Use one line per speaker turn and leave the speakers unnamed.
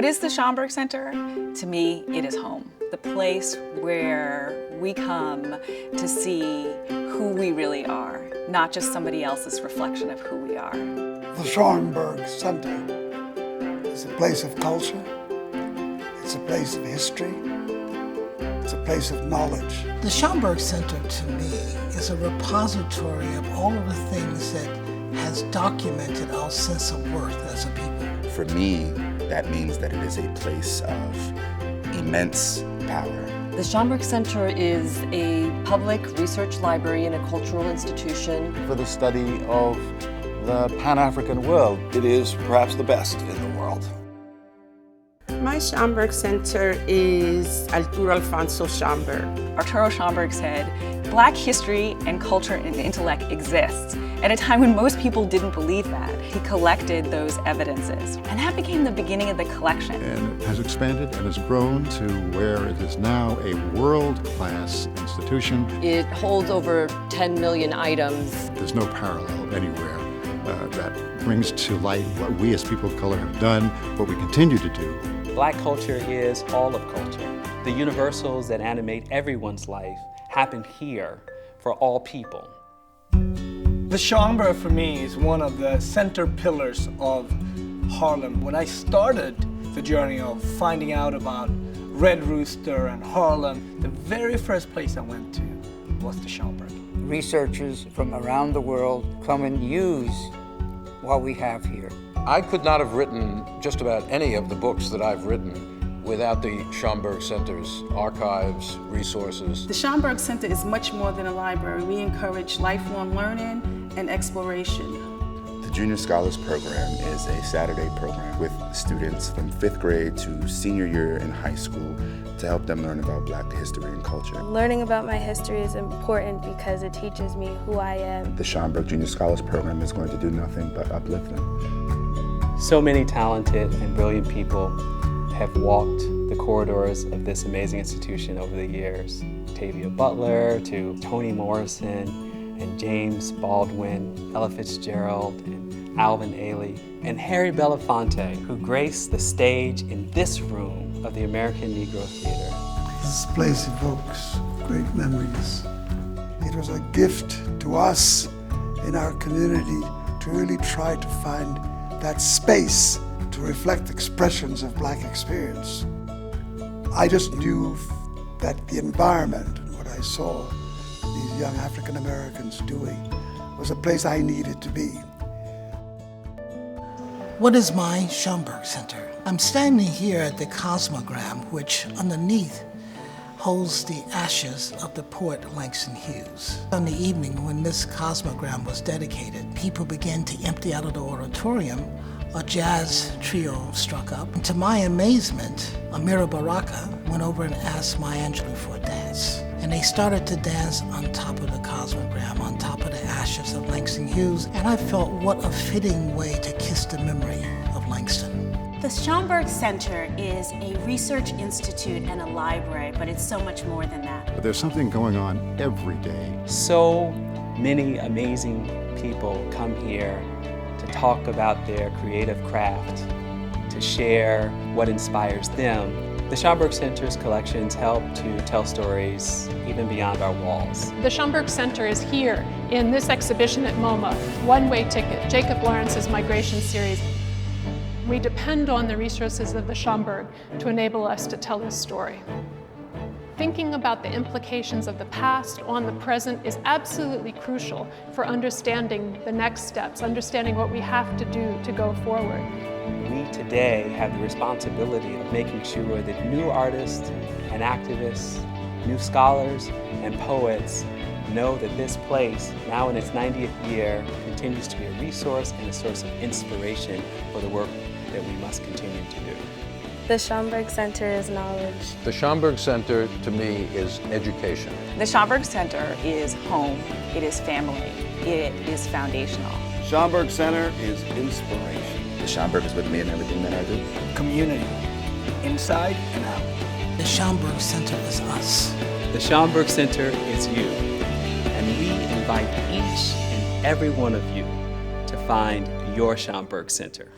What is the Schomburg Center? To me, it is home. The place where we come to see who we really are, not just somebody else's reflection of who we are.
The Schomburg Center is a place of culture, it's a place of history, it's a place of knowledge.
The Schomburg Center, to me, is a repository of all of the things that has documented our sense of worth as a people.
For me, that means that it is a place of immense power.
The Schomburg Center is a public research library and a cultural institution
for the study of the Pan-African world.
It is perhaps the best in the world.
My Schomburg Center is Arturo Alfonso Schomburg.
Arturo Schomburg said, Black history and culture and intellect exists. At a time when most people didn't believe that, he collected those evidences. And that became the beginning of the collection.
And it has expanded and has grown to where it is now a world-class institution.
It holds over 10 million items.
There's no parallel anywhere that brings to light what we as people of color have done, what we continue to do.
Black culture is all of culture. The universals that animate everyone's life happen here for all people.
The Schomburg for me is one of the center pillars of Harlem. When I started the journey of finding out about Red Rooster and Harlem, the very first place I went to was the Schomburg.
Researchers from around the world come and use what we have here.
I could not have written just about any of the books that I've written without the Schomburg Center's archives, resources.
The Schomburg Center is much more than a library. We encourage lifelong learning and exploration.
The Junior Scholars Program is a Saturday program with students from 5th grade to senior year in high school to help them learn about Black history and culture.
Learning about my history is important because it teaches me who I am.
The Schomburg Junior Scholars Program is going to do nothing but uplift them.
So many talented and brilliant people have walked the corridors of this amazing institution over the years. Tavia Butler to Toni Morrison and James Baldwin, Ella Fitzgerald and Alvin Ailey, and Harry Belafonte, who graced the stage in this room of the American Negro Theater.
This place evokes great memories. It was a gift to us in our community to really try to find that space to reflect expressions of Black experience. I just knew that the environment and what I saw these young African Americans doing was a place I needed to be.
What is my Schomburg Center? I'm standing here at the Cosmogram, which underneath holds the ashes of the poet Langston Hughes. On the evening when this Cosmogram was dedicated, people began to empty out of the auditorium. A jazz trio struck up. And to my amazement, MAIRA Baraka went over and asked Maya Angelou for a dance. And they started to dance on top of the Cosmogram, on top of the ashes of Langston Hughes. And I felt what a fitting way to kiss the memory of Langston.
The Schomburg Center is a research institute and a library, but it's so much more than that.
But there's something going on every day.
So many amazing people come here to talk about their creative craft, to share what inspires them. The Schomburg Center's collections help to tell stories even beyond our walls.
The Schomburg Center is here in this exhibition at MoMA, One-Way Ticket, Jacob Lawrence's Migration Series. We depend on the resources of the Schomburg to enable us to tell this story. Thinking about the implications of the past on the present is absolutely crucial for understanding the next steps, understanding what we have to do to go forward.
We today have the responsibility of making sure that new artists and activists, new scholars and poets know that this place, now in its 90th year, continues to be a resource and a source of inspiration for the work that we must continue to do.
The Schomburg Center is knowledge.
The Schomburg Center, to me, is education.
The Schomburg Center is home, it is family, it is foundational.
Schomburg Center is inspiration.
The Schomburg is with me in everything that I do.
Community, inside and out.
The Schomburg Center is us.
The Schomburg Center is you. And we invite each and every one of you to find your Schomburg Center.